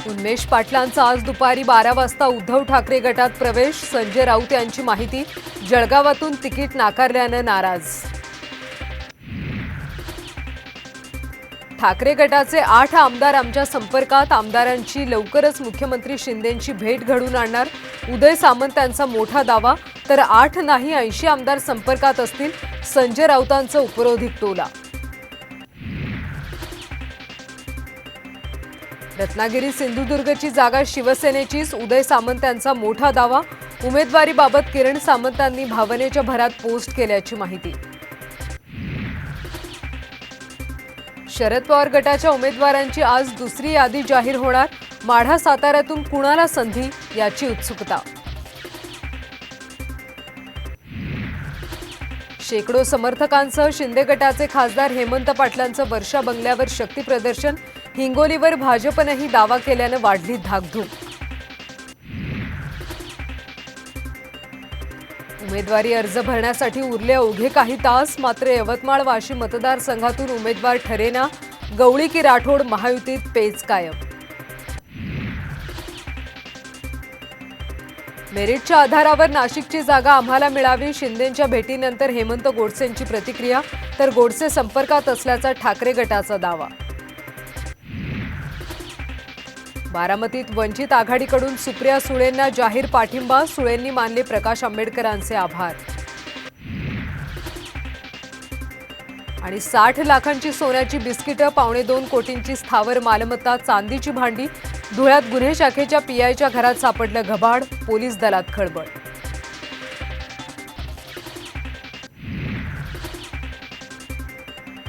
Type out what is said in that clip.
उन्मेष पाटलांचा आज दुपारी 12 वाजता उद्धव ठाकरे गटात प्रवेश। संजय राऊत यांची माहिती, जळगावातून तिकीट नाकारल्याने नाराज। ठाकरे गटाचे 8 आमदार आमच्या संपर्कात। आमदारांची लवकरच मुख्यमंत्री शिंदेंची भेट घडवून आणणार। उदय सामंत यांचा मोठा दावा, तर 8 नाही 80 आमदार संपर्कात असतील। संजय राऊतांचा उपरोधिक टोला। रत्नागिरी सिंधुदुर्गची जागा शिवसेनेचीच। उदय सामंत यांचा मोठा दावा। उमेदवारीबाबत किरण सामंतांनी भावनेच्या भरात पोस्ट केल्याची माहिती। शरद पवार गटाच्या उमेदवारांची आज दुसरी यादी जाहीर होणार। माढा साताऱ्यातून कुणाला संधी याची उत्सुकता। शेकडो समर्थकांसह शिंदे गटाचे खासदार हेमंत पाटलांचं वर्षा बंगल्यावर शक्ती प्रदर्शन। हिंगोलीवर भाजपनेही दावा केल्याने वाढली धाकधूक। उमेदवारी अर्ज भरण्यासाठी उरले अवघे काही तास, मात्र यवतमाळ वाशिम मतदारसंघातून उमेदवार ठरेना। गवळी की राठोड महायुतीत पेच कायम। मेरिटच्या आधारावर नाशिकची जागा आम्हाला मिळावी। शिंदेंच्या भेटीनंतर हेमंत गोडसेंची प्रतिक्रिया, तर गोडसे संपर्कात असल्याचा ठाकरे गटाचा दावा। बारामतीत वंचित आघाडीकडून सुप्रिया सुळेंना जाहीर पाठिंबा। सुळेंनी मानले प्रकाश आंबेडकरांचे आभार। आणि 60 लाखांची सोन्याची बिस्किटं, 2.25 कोटींची स्थावर मालमत्ता, चांदीची भांडी। धुळ्यात गुन्हे शाखेच्या पीआयच्या घरात सापडलं घबाड। पोलीस दलात खळबळ।